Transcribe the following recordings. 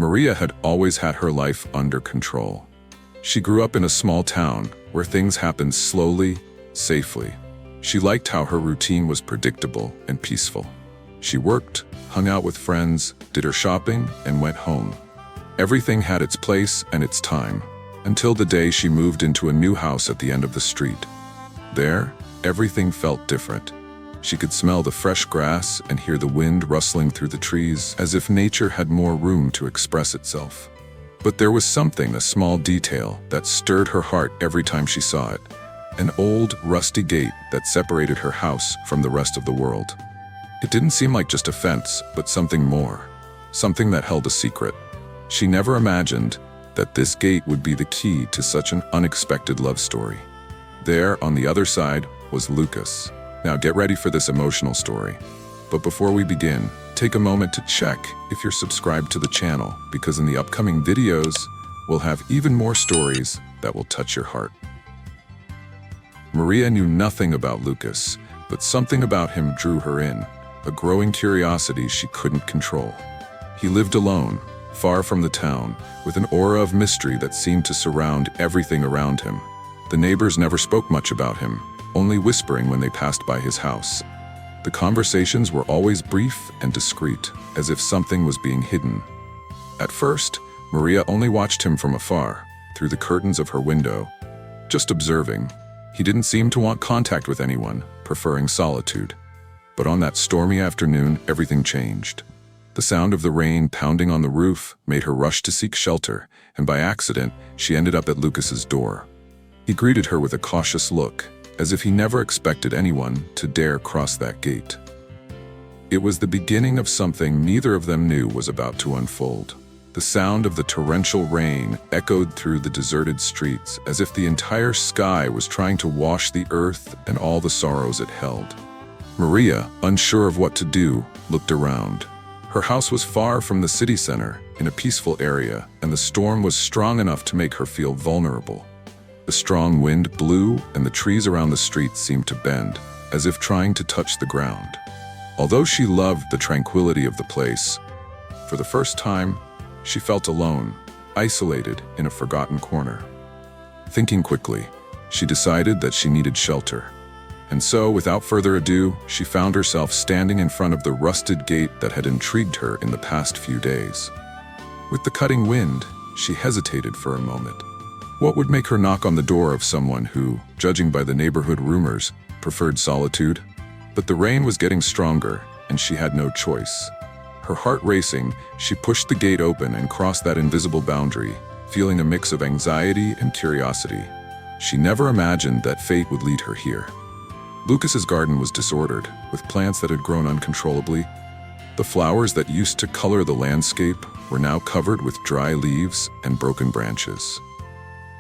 Maria had always had her life under control. She grew up in a small town where things happened slowly, safely. She liked how her routine was predictable and peaceful. She worked, hung out with friends, did her shopping, and went home. Everything had its place and its time, until the day she moved into a new house at the end of the street. There, everything felt different. She could smell the fresh grass and hear the wind rustling through the trees, as if nature had more room to express itself. But there was something, a small detail, that stirred her heart every time she saw it. An old, rusty gate that separated her house from the rest of the world. It didn't seem like just a fence, but something more. Something that held a secret. She never imagined that this gate would be the key to such an unexpected love story. There, on the other side, was Lucas. Now get ready for this emotional story. But before we begin, take a moment to check if you're subscribed to the channel, because in the upcoming videos, we'll have even more stories that will touch your heart. Maria knew nothing about Lucas, but something about him drew her in, a growing curiosity she couldn't control. He lived alone, far from the town, with an aura of mystery that seemed to surround everything around him. The neighbors never spoke much about him, only whispering when they passed by his house. The conversations were always brief and discreet, as if something was being hidden. At first, Maria only watched him from afar, through the curtains of her window, just observing. He didn't seem to want contact with anyone, preferring solitude. But on that stormy afternoon, everything changed. The sound of the rain pounding on the roof made her rush to seek shelter, and by accident, she ended up at Lucas's door. He greeted her with a cautious look, as if he never expected anyone to dare cross that gate. It was the beginning of something neither of them knew was about to unfold. The sound of the torrential rain echoed through the deserted streets, as if the entire sky was trying to wash the earth and all the sorrows it held. Maria, unsure of what to do, looked around. Her house was far from the city center, in a peaceful area, and the storm was strong enough to make her feel vulnerable. The strong wind blew, and the trees around the street seemed to bend, as if trying to touch the ground. Although she loved the tranquility of the place, for the first time, she felt alone, isolated in a forgotten corner. Thinking quickly, she decided that she needed shelter. And so, without further ado, she found herself standing in front of the rusted gate that had intrigued her in the past few days. With the cutting wind, she hesitated for a moment. What would make her knock on the door of someone who, judging by the neighborhood rumors, preferred solitude? But the rain was getting stronger, and she had no choice. Her heart racing, she pushed the gate open and crossed that invisible boundary, feeling a mix of anxiety and curiosity. She never imagined that fate would lead her here. Lucas's garden was disordered, with plants that had grown uncontrollably. The flowers that used to color the landscape were now covered with dry leaves and broken branches.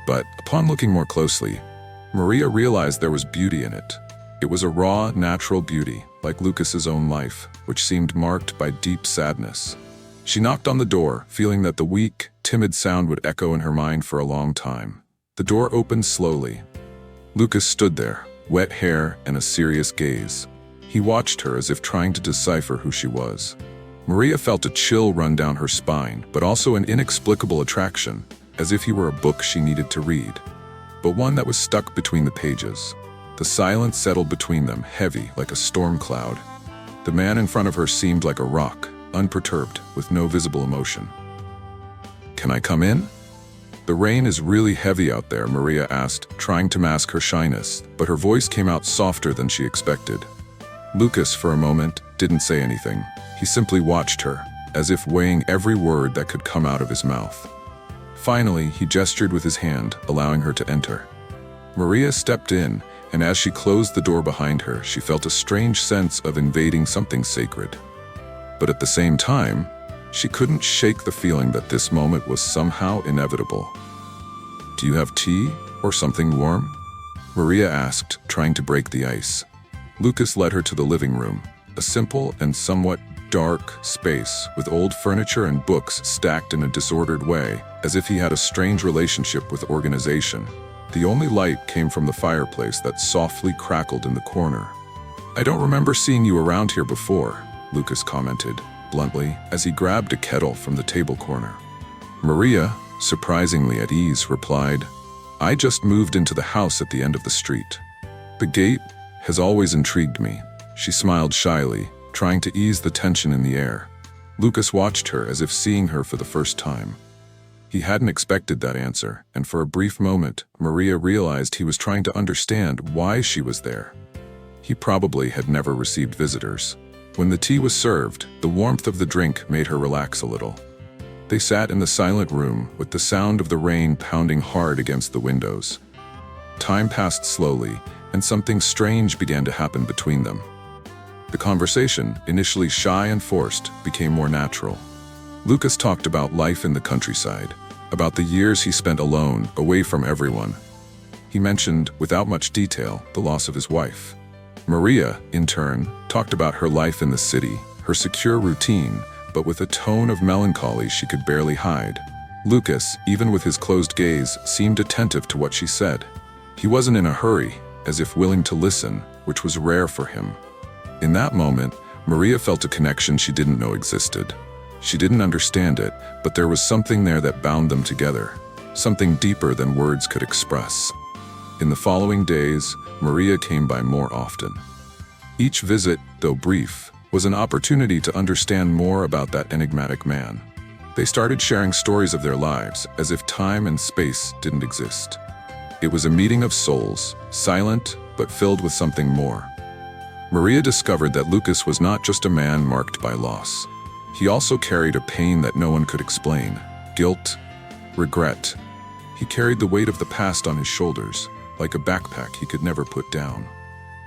But upon looking more closely, Maria realized there was beauty in it. It was a raw, natural beauty, like Lucas's own life, which seemed marked by deep sadness. She knocked on the door, feeling that the weak, timid sound would echo in her mind for a long time. The door opened slowly. Lucas stood there, wet hair and a serious gaze. He watched her as if trying to decipher who she was. Maria felt a chill run down her spine, but also an inexplicable attraction, as if he were a book she needed to read, but one that was stuck between the pages. The silence settled between them, heavy like a storm cloud. The man in front of her seemed like a rock, unperturbed, with no visible emotion. "Can I come in?" "The rain is really heavy out there," Maria asked, trying to mask her shyness, but her voice came out softer than she expected. Lucas, for a moment, didn't say anything. He simply watched her, as if weighing every word that could come out of his mouth. Finally, he gestured with his hand, allowing her to enter. Maria stepped in, and as she closed the door behind her, she felt a strange sense of invading something sacred. But at the same time, she couldn't shake the feeling that this moment was somehow inevitable. "Do you have tea or something warm?" Maria asked, trying to break the ice. Lucas led her to the living room, a simple and somewhat dark space with old furniture and books stacked in a disordered way, as if he had a strange relationship with organization. The only light came from the fireplace that softly crackled in the corner. "I don't remember seeing you around here before," Lucas commented, bluntly, as he grabbed a kettle from the table corner. Maria, surprisingly at ease, replied, "I just moved into the house at the end of the street. The gate has always intrigued me." She smiled shyly, trying to ease the tension in the air. Lucas watched her as if seeing her for the first time. He hadn't expected that answer, and for a brief moment, Maria realized he was trying to understand why she was there. He probably had never received visitors. When the tea was served, the warmth of the drink made her relax a little. They sat in the silent room with the sound of the rain pounding hard against the windows. Time passed slowly, and something strange began to happen between them. The conversation, initially shy and forced, became more natural. Lucas talked about life in the countryside, about the years he spent alone, away from everyone. He mentioned, without much detail, the loss of his wife. Maria, in turn, talked about her life in the city, her secure routine, but with a tone of melancholy she could barely hide. Lucas, even with his closed gaze, seemed attentive to what she said. He wasn't in a hurry, as if willing to listen, which was rare for him. In that moment, Maria felt a connection she didn't know existed. She didn't understand it, but there was something there that bound them together, something deeper than words could express. In the following days, Maria came by more often. Each visit, though brief, was an opportunity to understand more about that enigmatic man. They started sharing stories of their lives, as if time and space didn't exist. It was a meeting of souls, silent but filled with something more. Maria discovered that Lucas was not just a man marked by loss. He also carried a pain that no one could explain: guilt, regret. He carried the weight of the past on his shoulders, like a backpack he could never put down.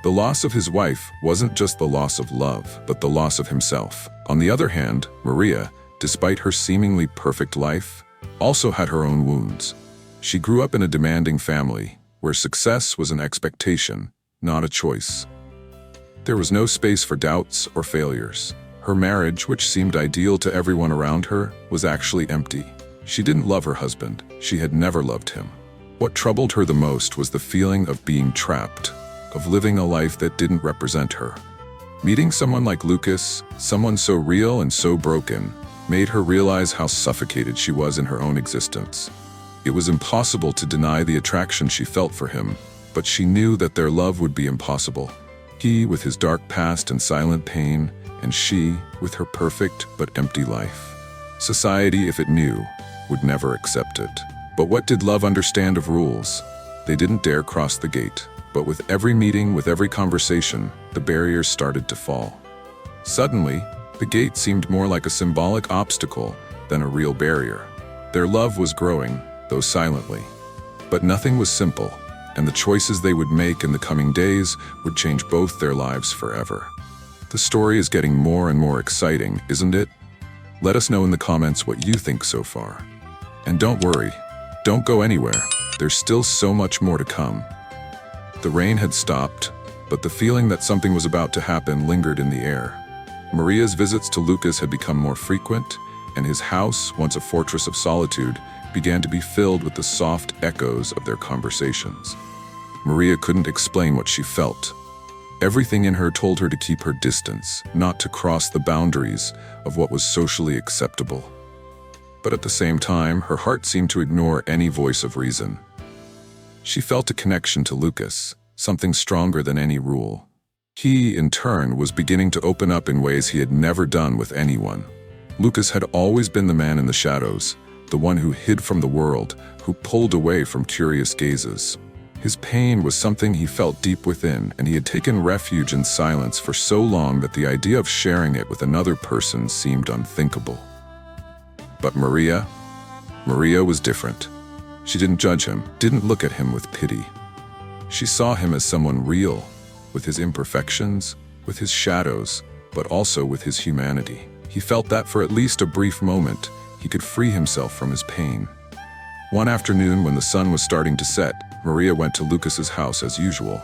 The loss of his wife wasn't just the loss of love, but the loss of himself. On the other hand, Maria, despite her seemingly perfect life, also had her own wounds. She grew up in a demanding family, where success was an expectation, not a choice. There was no space for doubts or failures. Her marriage, which seemed ideal to everyone around her, was actually empty. She didn't love her husband. She had never loved him. What troubled her the most was the feeling of being trapped, of living a life that didn't represent her. Meeting someone like Lucas, someone so real and so broken, made her realize how suffocated she was in her own existence. It was impossible to deny the attraction she felt for him, but she knew that their love would be impossible. He with his dark past and silent pain, and she with her perfect but empty life. Society, if it knew, would never accept it. But what did love understand of rules? They didn't dare cross the gate. But with every meeting, with every conversation, the barriers started to fall. Suddenly, the gate seemed more like a symbolic obstacle than a real barrier. Their love was growing, though silently. But nothing was simple, and the choices they would make in the coming days would change both their lives forever. The story is getting more and more exciting, isn't it? Let us know in the comments what you think so far. And don't worry, don't go anywhere. There's still so much more to come. The rain had stopped, but the feeling that something was about to happen lingered in the air. Maria's visits to Lucas had become more frequent, and his house, once a fortress of solitude, began to be filled with the soft echoes of their conversations. Maria couldn't explain what she felt. Everything in her told her to keep her distance, not to cross the boundaries of what was socially acceptable. But at the same time, her heart seemed to ignore any voice of reason. She felt a connection to Lucas, something stronger than any rule. He, in turn, was beginning to open up in ways he had never done with anyone. Lucas had always been the man in the shadows, the one who hid from the world, who pulled away from curious gazes. His pain was something he felt deep within, and he had taken refuge in silence for so long that the idea of sharing it with another person seemed unthinkable. But Maria was different. She didn't judge him, didn't look at him with pity. She saw him as someone real, with his imperfections, with his shadows, but also with his humanity. He felt that for at least a brief moment, he could free himself from his pain. One afternoon, when the sun was starting to set, Maria went to Lucas's house as usual.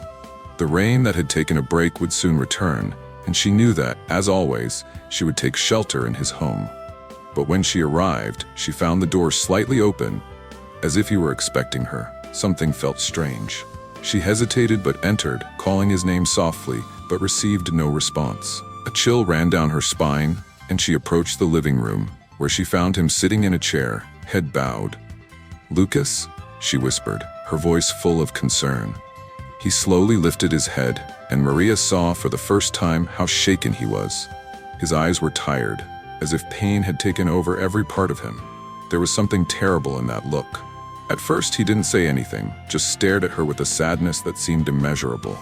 The rain that had taken a break would soon return, and she knew that, as always, she would take shelter in his home. But when she arrived, she found the door slightly open, as if he were expecting her. Something felt strange. She hesitated but entered, calling his name softly, but received no response. A chill ran down her spine, and she approached the living room, where she found him sitting in a chair, head bowed. "Lucas?" she whispered, her voice full of concern. He slowly lifted his head, and Maria saw for the first time how shaken he was. His eyes were tired, as if pain had taken over every part of him. There was something terrible in that look. At first, he didn't say anything, just stared at her with a sadness that seemed immeasurable.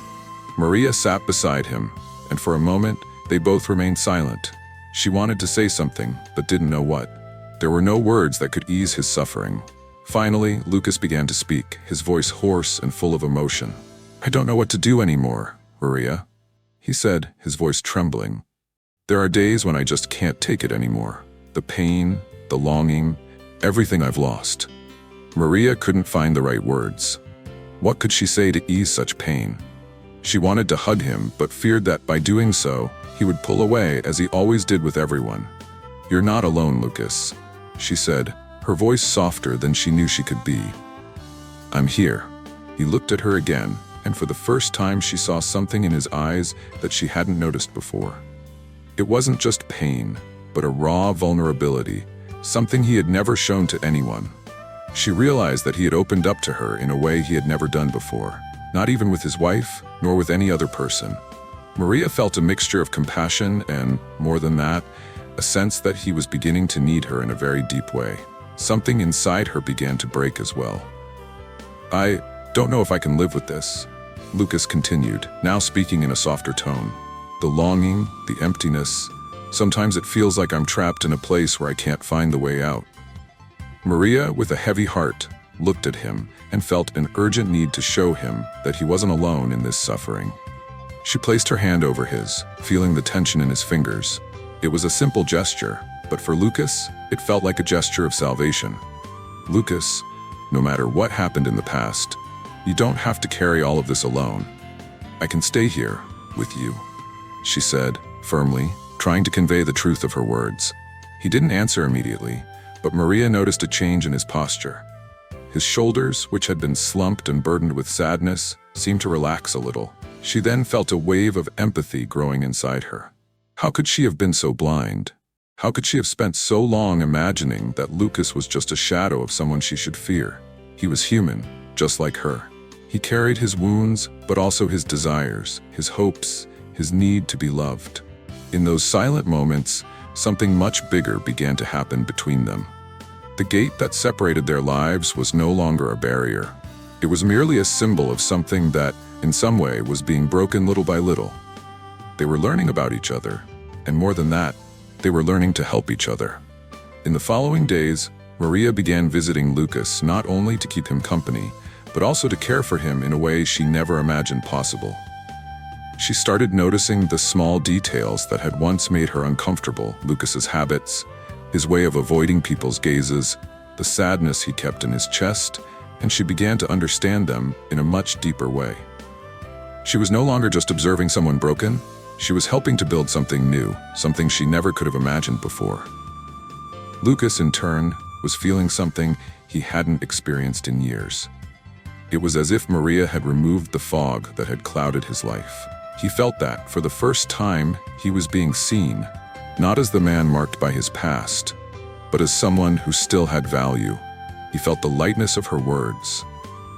Maria sat beside him, and for a moment, they both remained silent. She wanted to say something, but didn't know what. There were no words that could ease his suffering. Finally, Lucas began to speak, his voice hoarse and full of emotion. "I don't know what to do anymore, Maria," he said, his voice trembling. "There are days when I just can't take it anymore. The pain, the longing, everything I've lost." Maria couldn't find the right words. What could she say to ease such pain? She wanted to hug him, but feared that by doing so, he would pull away as he always did with everyone. "You're not alone, Lucas," she said, her voice softer than she knew she could be. "I'm here." He looked at her again, and for the first time she saw something in his eyes that she hadn't noticed before. It wasn't just pain, but a raw vulnerability, something he had never shown to anyone. She realized that he had opened up to her in a way he had never done before, not even with his wife, nor with any other person. Maria felt a mixture of compassion and, more than that, a sense that he was beginning to need her in a very deep way. Something inside her began to break as well. "I don't know if I can live with this," Lucas continued, now speaking in a softer tone. "The longing, the emptiness, sometimes it feels like I'm trapped in a place where I can't find the way out." Maria, with a heavy heart, looked at him and felt an urgent need to show him that he wasn't alone in this suffering. She placed her hand over his, feeling the tension in his fingers. It was a simple gesture, but for Lucas, it felt like a gesture of salvation. "Lucas, no matter what happened in the past, you don't have to carry all of this alone. I can stay here with you," she said, firmly, trying to convey the truth of her words. He didn't answer immediately, but Maria noticed a change in his posture. His shoulders, which had been slumped and burdened with sadness, seemed to relax a little. She then felt a wave of empathy growing inside her. How could she have been so blind? How could she have spent so long imagining that Lucas was just a shadow of someone she should fear? He was human, just like her. He carried his wounds, but also his desires, his hopes, his need to be loved. In those silent moments, something much bigger began to happen between them. The gate that separated their lives was no longer a barrier. It was merely a symbol of something that, in some way, was being broken little by little. They were learning about each other, and more than that, they were learning to help each other. In the following days, Maria began visiting Lucas not only to keep him company, but also to care for him in a way she never imagined possible. She started noticing the small details that had once made her uncomfortable: Lucas's habits, his way of avoiding people's gazes, the sadness he kept in his chest, and she began to understand them in a much deeper way. She was no longer just observing someone broken, she was helping to build something new, something she never could have imagined before. Lucas, in turn, was feeling something he hadn't experienced in years. It was as if Maria had removed the fog that had clouded his life. He felt that, for the first time, he was being seen, not as the man marked by his past, but as someone who still had value. He felt the lightness of her words,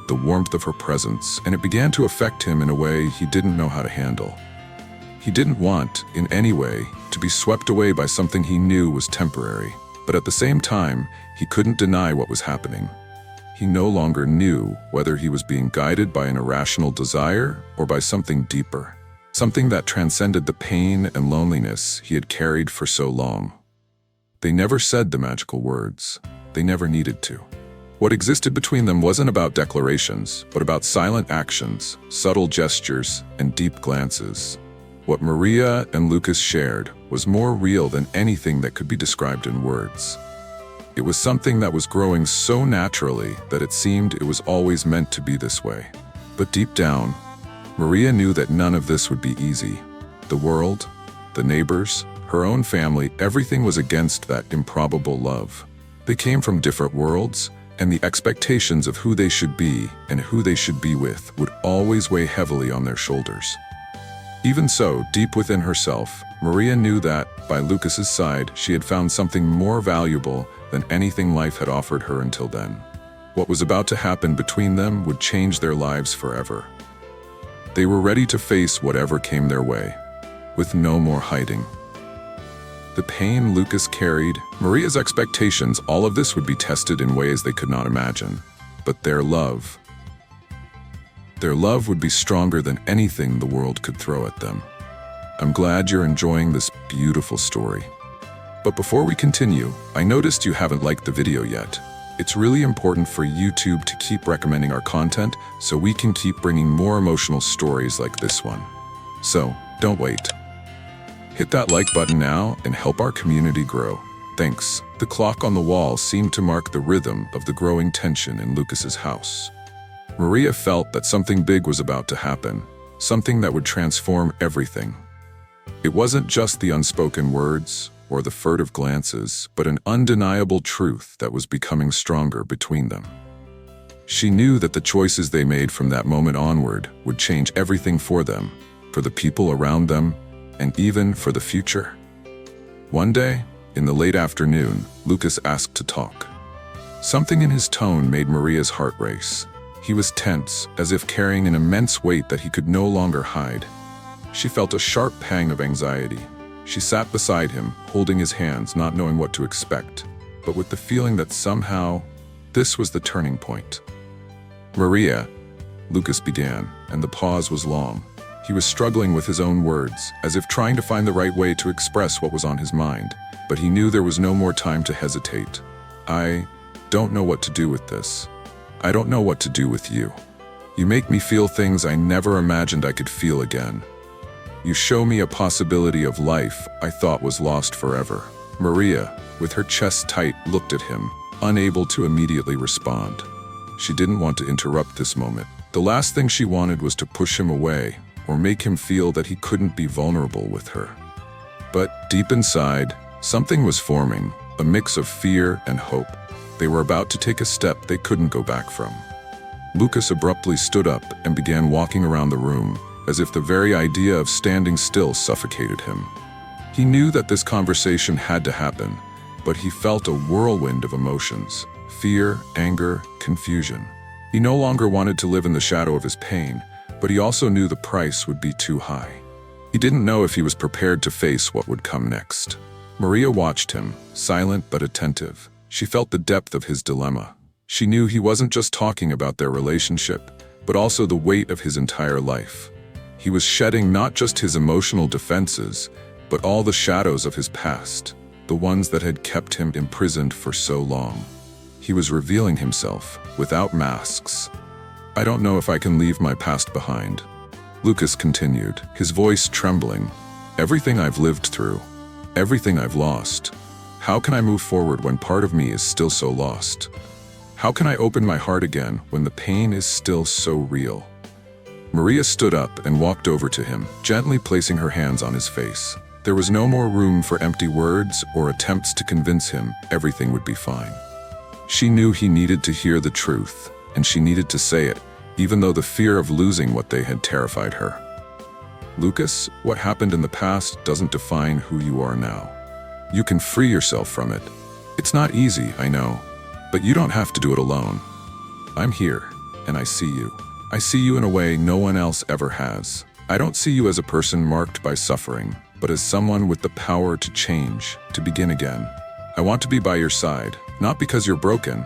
the warmth of her presence, and it began to affect him in a way he didn't know how to handle. He didn't want, in any way, to be swept away by something he knew was temporary, but at the same time, he couldn't deny what was happening. He no longer knew whether he was being guided by an irrational desire or by something deeper, something that transcended the pain and loneliness he had carried for so long. They never said the magical words. They never needed to. What existed between them wasn't about declarations, but about silent actions, subtle gestures, and deep glances. What Maria and Lucas shared was more real than anything that could be described in words. It was something that was growing so naturally that it seemed it was always meant to be this way. But deep down, Maria knew that none of this would be easy. The world, the neighbors, her own family, everything was against that improbable love. They came from different worlds, and the expectations of who they should be and who they should be with would always weigh heavily on their shoulders. Even so, deep within herself, Maria knew that, by Lucas's side, she had found something more valuable than anything life had offered her until then. What was about to happen between them would change their lives forever. They were ready to face whatever came their way, with no more hiding. The pain Lucas carried, Maria's expectations, all of this would be tested in ways they could not imagine. But their love would be stronger than anything the world could throw at them. I'm glad you're enjoying this beautiful story. But before we continue, I noticed you haven't liked the video yet. It's really important for YouTube to keep recommending our content so we can keep bringing more emotional stories like this one. So, don't wait. Hit that like button now and help our community grow. Thanks. The clock on the wall seemed to mark the rhythm of the growing tension in Lucas's house. Maria felt that something big was about to happen, something that would transform everything. It wasn't just the unspoken words or the furtive glances, but an undeniable truth that was becoming stronger between them. She knew that the choices they made from that moment onward would change everything for them, for the people around them, and even for the future. One day, in the late afternoon, Lucas asked to talk. Something in his tone made Maria's heart race. He was tense, as if carrying an immense weight that he could no longer hide. She felt a sharp pang of anxiety. She sat beside him, holding his hands, not knowing what to expect, but with the feeling that somehow, this was the turning point. "Maria," Lucas began, and the pause was long. He was struggling with his own words, as if trying to find the right way to express what was on his mind, but he knew there was no more time to hesitate. "I don't know what to do with this. I don't know what to do with you. You make me feel things I never imagined I could feel again. You show me a possibility of life I thought was lost forever." Maria, with her chest tight, looked at him, unable to immediately respond. She didn't want to interrupt this moment. The last thing she wanted was to push him away or make him feel that he couldn't be vulnerable with her. But deep inside, something was forming, a mix of fear and hope. They were about to take a step they couldn't go back from. Lucas abruptly stood up and began walking around the room, as if the very idea of standing still suffocated him. He knew that this conversation had to happen, but he felt a whirlwind of emotions: fear, anger, confusion. He no longer wanted to live in the shadow of his pain, but he also knew the price would be too high. He didn't know if he was prepared to face what would come next. Maria watched him, silent but attentive. She felt the depth of his dilemma. She knew he wasn't just talking about their relationship, but also the weight of his entire life. He was shedding not just his emotional defenses, but all the shadows of his past, the ones that had kept him imprisoned for so long. He was revealing himself, without masks. "I don't know if I can leave my past behind," Lucas continued, his voice trembling. "Everything I've lived through, everything I've lost. How can I move forward when part of me is still so lost? How can I open my heart again when the pain is still so real?" Maria stood up and walked over to him, gently placing her hands on his face. There was no more room for empty words or attempts to convince him everything would be fine. She knew he needed to hear the truth, and she needed to say it, even though the fear of losing what they had terrified her. "Lucas, what happened in the past doesn't define who you are now. You can free yourself from it. It's not easy, I know, but you don't have to do it alone. I'm here, and I see you. I see you in a way no one else ever has. I don't see you as a person marked by suffering, but as someone with the power to change, to begin again. I want to be by your side, not because you're broken,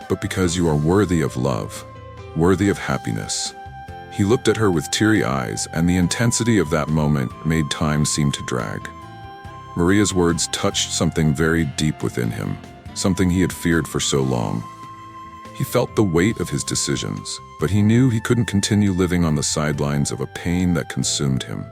but because you are worthy of love, worthy of happiness." He looked at her with teary eyes, and the intensity of that moment made time seem to drag. Maria's words touched something very deep within him, something he had feared for so long. He felt the weight of his decisions, but he knew he couldn't continue living on the sidelines of a pain that consumed him.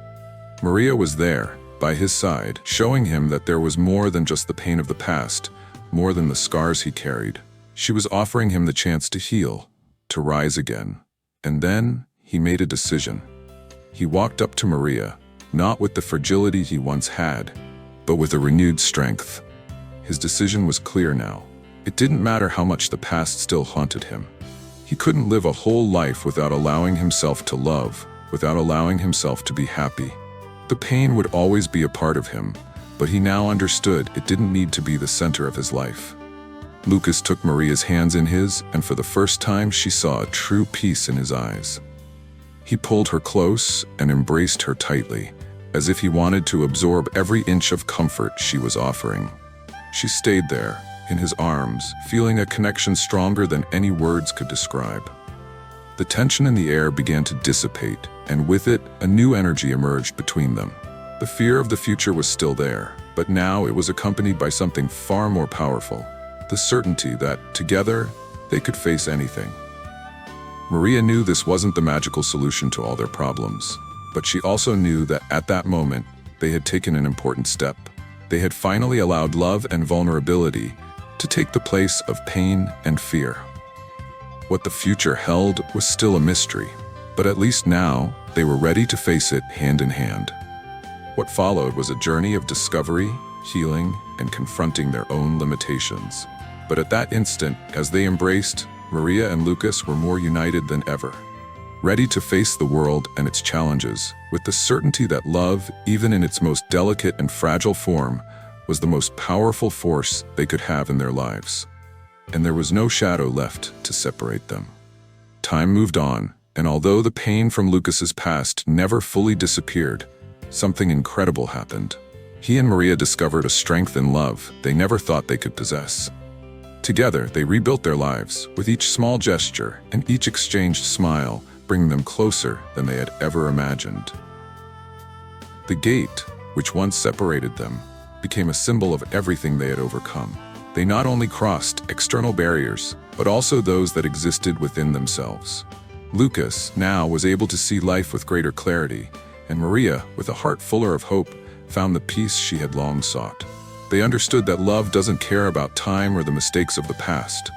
Maria was there, by his side, showing him that there was more than just the pain of the past, more than the scars he carried. She was offering him the chance to heal, to rise again. And then, he made a decision. He walked up to Maria, not with the fragility he once had, but with a renewed strength. His decision was clear now. It didn't matter how much the past still haunted him. He couldn't live a whole life without allowing himself to love, without allowing himself to be happy. The pain would always be a part of him, but he now understood it didn't need to be the center of his life. Lucas took Maria's hands in his, and for the first time she saw a true peace in his eyes. He pulled her close and embraced her tightly, as if he wanted to absorb every inch of comfort she was offering. She stayed there, in his arms, feeling a connection stronger than any words could describe. The tension in the air began to dissipate, and with it, a new energy emerged between them. The fear of the future was still there, but now it was accompanied by something far more powerful, the certainty that, together, they could face anything. Maria knew this wasn't the magical solution to all their problems, but she also knew that at that moment, they had taken an important step. They had finally allowed love and vulnerability to take the place of pain and fear. What the future held was still a mystery, but at least now, they were ready to face it hand in hand. What followed was a journey of discovery, healing, and confronting their own limitations. But at that instant, as they embraced, Maria and Lucas were more united than ever, ready to face the world and its challenges, with the certainty that love, even in its most delicate and fragile form, was the most powerful force they could have in their lives. And there was no shadow left to separate them. Time moved on, and although the pain from Lucas's past never fully disappeared, something incredible happened. He and Maria discovered a strength in love they never thought they could possess. Together, they rebuilt their lives, with each small gesture and each exchanged smile bringing them closer than they had ever imagined. The gate, which once separated them, became a symbol of everything they had overcome. They not only crossed external barriers, but also those that existed within themselves. Lucas now was able to see life with greater clarity, and Maria, with a heart fuller of hope, found the peace she had long sought. They understood that love doesn't care about time or the mistakes of the past.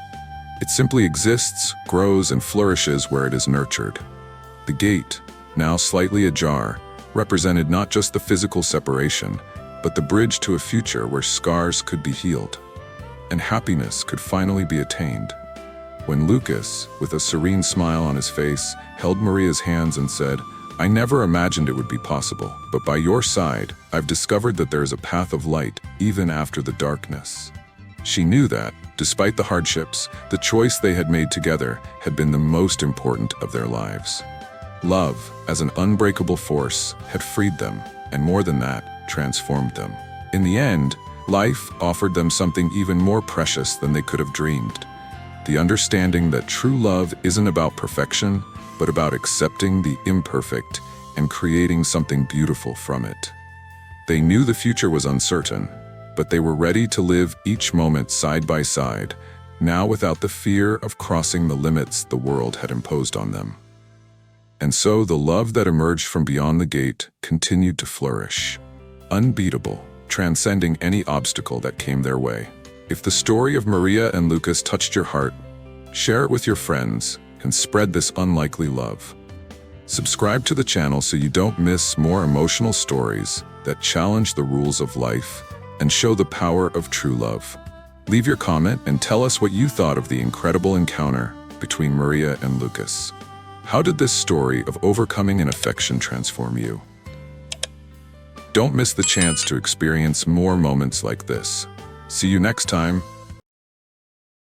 It simply exists, grows, and flourishes where it is nurtured. The gate, now slightly ajar, represented not just the physical separation, but the bridge to a future where scars could be healed, and happiness could finally be attained. When Lucas, with a serene smile on his face, held Maria's hands and said, "I never imagined it would be possible, but by your side, I've discovered that there is a path of light even after the darkness." She knew that, despite the hardships, the choice they had made together had been the most important of their lives. Love, as an unbreakable force, had freed them, and more than that, transformed them. In the end, life offered them something even more precious than they could have dreamed. The understanding that true love isn't about perfection, but about accepting the imperfect and creating something beautiful from it. They knew the future was uncertain, but they were ready to live each moment side by side, now without the fear of crossing the limits the world had imposed on them. And so the love that emerged from beyond the gate continued to flourish, unbeatable, transcending any obstacle that came their way. If the story of Maria and Lucas touched your heart, share it with your friends and spread this unlikely love. Subscribe to the channel so you don't miss more emotional stories that challenge the rules of life and show the power of true love. Leave your comment and tell us what you thought of the incredible encounter between Maria and Lucas. How did this story of overcoming an affection transform you? Don't miss the chance to experience more moments like this. See you next time.